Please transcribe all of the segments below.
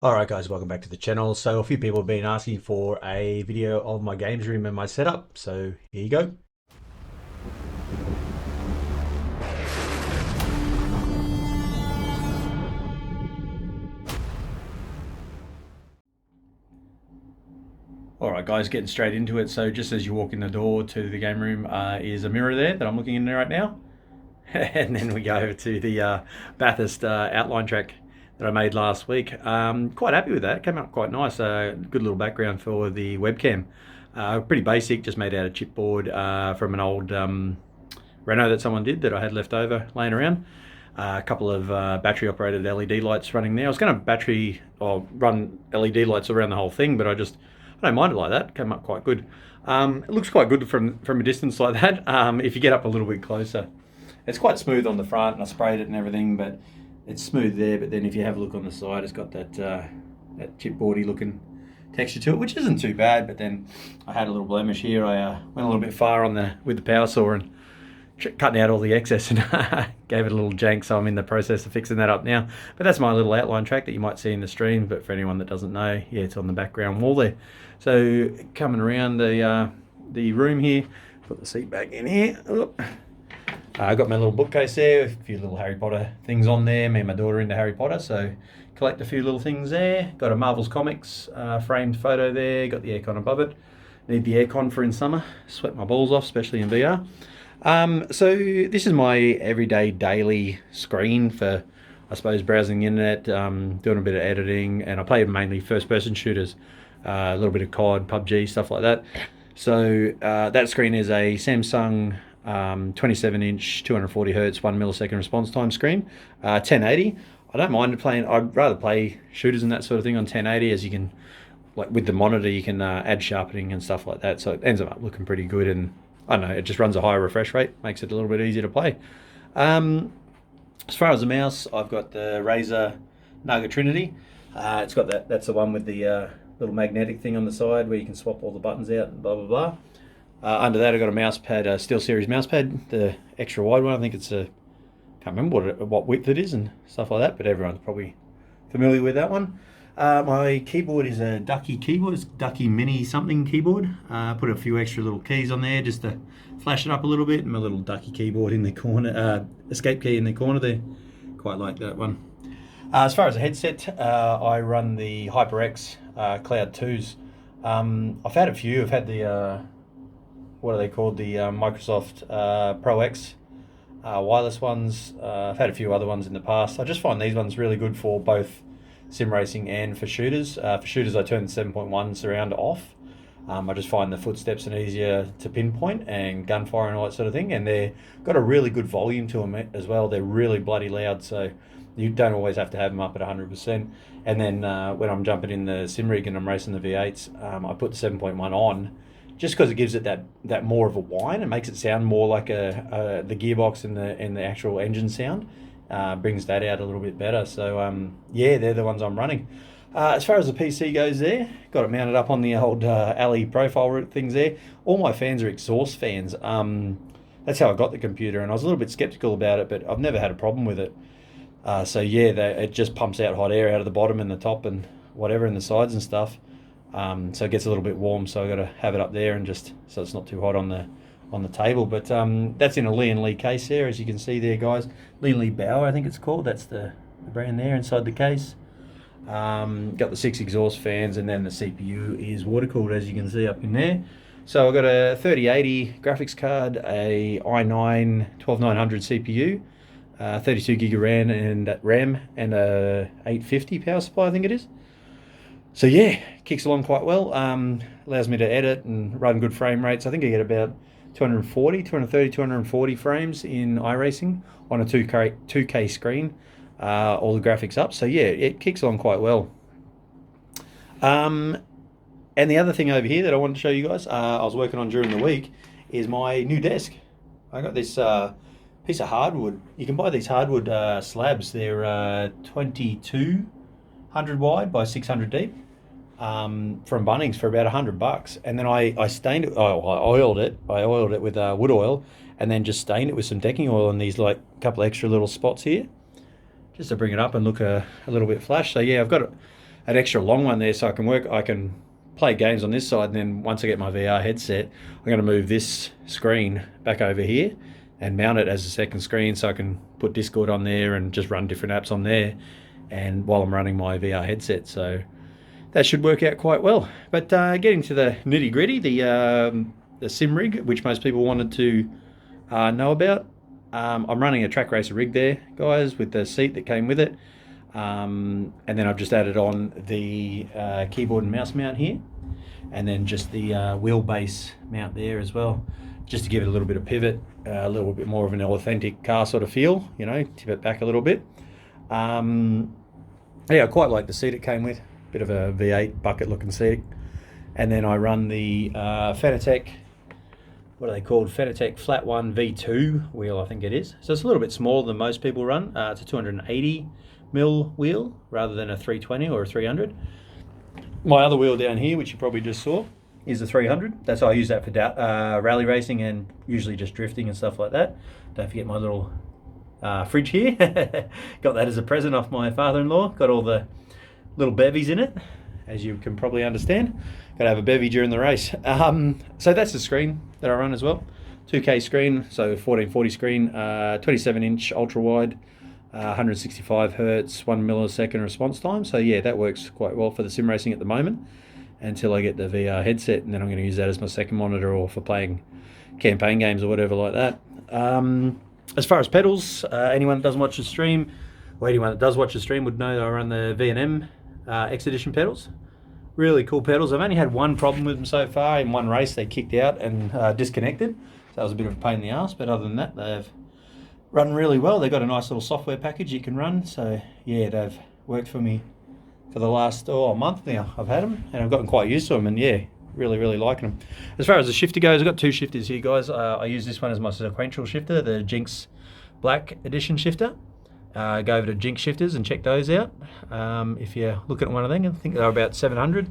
Alright guys, welcome back to the channel. So a few people have been asking for a video of my games room and my setup, so here you go. Alright guys, getting straight into it. So just as you walk in the door to the game room is a mirror there that I'm looking in there right now. And then we go over to the Bathurst outline track that I made last week. Quite happy with that. Came out quite nice. Good little background for the webcam. Pretty basic, just made out of chipboard from an old Renault that someone did that I had left over laying around. A couple of battery operated LED lights running there. I was going to run LED lights around the whole thing, but I don't mind it like that. Came up quite good. It looks quite good from a distance like that. If you get up a little bit closer, it's quite smooth on the front, and I sprayed it and everything, but it's smooth there. But then if you have a look on the side, it's got that chipboardy looking texture to it, which isn't too bad. But then I had a little blemish here. I went a little bit far with the power saw and cutting out all the excess and gave it a little jank, so I'm in the process of fixing that up now. But that's my little outline track that you might see in the stream, but for anyone that doesn't know, yeah, it's on the background wall there. So coming around the room here, put the seat back in here. I got my little bookcase there, a few little Harry Potter things on there. Me and my daughter into Harry Potter, so collect a few little things there. Got a Marvel's Comics framed photo there, got the aircon above it. Need the aircon for in summer, sweat my balls off, especially in VR. So this is my everyday daily screen for, I suppose, browsing the internet, doing a bit of editing, and I play mainly first-person shooters, a little bit of COD, PUBG, stuff like that. So that screen is a Samsung 27-inch, 240 hertz, 1 millisecond response time screen, 1080. I don't mind playing. I'd rather play shooters and that sort of thing on 1080, as you can, like with the monitor, you can add sharpening and stuff like that. So it ends up looking pretty good, and I don't know, it just runs a higher refresh rate, makes it a little bit easier to play. As far as the mouse, I've got the Razer Naga Trinity. It's got that's the one with the little magnetic thing on the side where you can swap all the buttons out and blah, blah, blah. Under that, I've got a mouse pad, a SteelSeries mouse pad, the extra wide one. I think it's can't remember what width it is and stuff like that, but everyone's probably familiar with that one. My keyboard is a Ducky keyboard. It's Ducky Mini something keyboard. Put a few extra little keys on there just to flash it up a little bit. And my little Ducky keyboard in the corner, escape key in the corner there. Quite like that one. As far as a headset, I run the HyperX Cloud 2s. I've had a few. I've had the, what are they called? The Microsoft Pro X wireless ones. I've had a few other ones in the past. I just find these ones really good for both sim racing and for shooters. For shooters, I turn the 7.1 surround off. I just find the footsteps are easier to pinpoint, and gunfire and all that sort of thing. And they've got a really good volume to them as well. They're really bloody loud, so you don't always have to have them up at 100%. And then when I'm jumping in the sim rig and I'm racing the V8s, I put the 7.1 on, just because it gives it that more of a whine. It makes it sound more like the gearbox and the actual engine sound. Brings that out a little bit better. So yeah, they're the ones I'm running. As far as the PC goes there, got it mounted up on the old alley profile things there. All my fans are exhaust fans. That's how I got the computer, and I was a little bit skeptical about it, but I've never had a problem with it. So yeah, it just pumps out hot air out of the bottom and the top and whatever, and the sides and stuff. So it gets a little bit warm, so I've got to have it up there and just so it's not too hot on the table. But that's in a Lee & Lee case there, as you can see there, guys. Lee & Lee Bauer, I think it's called. That's the brand there inside the case. Got the 6 exhaust fans, and then the CPU is water cooled, as you can see up in there. So I've got a 3080 graphics card, a i9 12900 CPU, 32 gig of RAM and a 850 power supply, I think it is. So yeah, kicks along quite well. Allows me to edit and run good frame rates. I think I get about 240 frames in iRacing on a 2K screen, all the graphics up. So yeah, it kicks along quite well. And the other thing over here that I wanted to show you guys, I was working on during the week, is my new desk. I got this piece of hardwood. You can buy these hardwood slabs. They're 2200 wide by 600 deep. From Bunnings for about $100, and then I stained it. I oiled it. I oiled it with wood oil, and then just stained it with some decking oil in these like couple extra little spots here, just to bring it up and look a little bit flash. So yeah, I've got an extra long one there, so I can play games on this side, and then once I get my VR headset, I'm going to move this screen back over here and mount it as a second screen, so I can put Discord on there and just run different apps on there, and while I'm running my VR headset. So that should work out quite well. But getting to the nitty gritty, the sim rig, which most people wanted to know about. I'm running a track racer rig there, guys, with the seat that came with it. And then I've just added on the keyboard and mouse mount here, and then just the wheelbase mount there as well, just to give it a little bit of pivot, a little bit more of an authentic car sort of feel, you know, tip it back a little bit. Yeah, I quite like the seat it came with, bit of a V8 bucket looking seat. And then I run the Fanatec, what are they called? Fanatec Flat One V2 wheel, I think it is. So it's a little bit smaller than most people run. It's a 280mm wheel rather than a 320 or a 300. My other wheel down here, which you probably just saw, is a 300. That's why I use that for rally racing and usually just drifting and stuff like that. Don't forget my little fridge here. Got that as a present off my father-in-law. Got all the little bevies in it, as you can probably understand. Got to have a bevy during the race. So that's the screen that I run as well. 2K screen, so 1440 screen, 27-inch ultra-wide, 165 hertz, 1 millisecond response time. So yeah, that works quite well for the sim racing at the moment, until I get the VR headset, and then I'm going to use that as my second monitor or for playing campaign games or whatever like that. As far as pedals, anyone that doesn't watch the stream, or anyone that does watch the stream would know that I run the V&M X Edition pedals. Really cool pedals. I've only had one problem with them so far. In one race they kicked out and disconnected, so that was a bit of a pain in the ass, but other than that they've run really well. They've got a nice little software package you can run, so yeah, they've worked for me for the last month now. I've had them and I've gotten quite used to them, and yeah, really liking them. As far as the shifter goes, I've got two shifters here, guys. I use this one as my sequential shifter, the Jinx Black Edition shifter. Go over to Jinx shifters and check those out. If you're looking at one of them, I think they're about $700,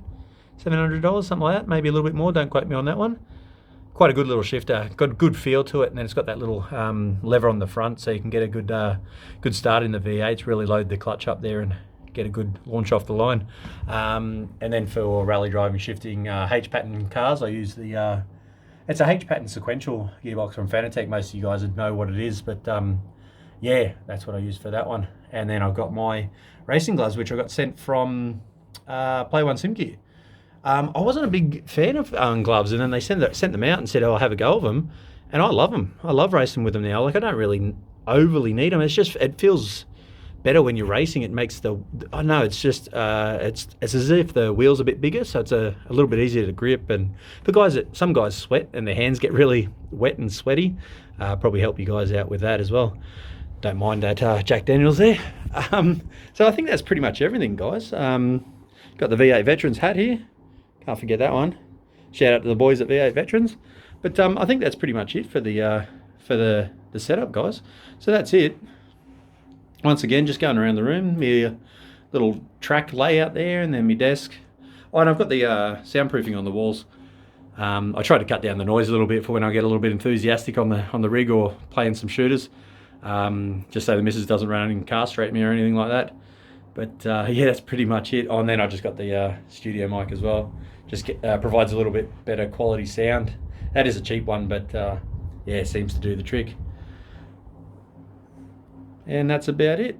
something like that, maybe a little bit more, don't quote me on that one. Quite a good little shifter, got a good feel to it, and then it's got that little lever on the front, so you can get a good start in the V8, really load the clutch up there and get a good launch off the line. And then for rally driving shifting H-pattern cars, I use the it's a H-pattern sequential gearbox from Fanatec. Most of you guys would know what it is, but yeah, that's what I use for that one. And then I've got my racing gloves, which I got sent from Play One Sim Gear. I wasn't a big fan of gloves, and then they sent them out and said, "Oh, I'll have a go of them," and I love them. I love racing with them now. Like, I don't really overly need them. It's just, it feels better when you're racing. It makes I know, it's just it's as if the wheel's a bit bigger, so it's a little bit easier to grip. And for some guys sweat and their hands get really wet and sweaty, probably help you guys out with that as well. Don't mind that Jack Daniels there. So I think that's pretty much everything, guys. Got the V8 Veterans hat here. Can't forget that one. Shout out to the boys at V8 Veterans. But I think that's pretty much it for the setup, guys. So that's it. Once again, just going around the room, my little track layout there, and then my desk. Oh, and I've got the soundproofing on the walls. I try to cut down the noise a little bit for when I get a little bit enthusiastic on the rig or playing some shooters. Just so the missus doesn't run and castrate me or anything like that. But yeah, that's pretty much it. Oh, and then I just got the studio mic as well. Just provides a little bit better quality sound. That is a cheap one, but yeah, seems to do the trick. And that's about it.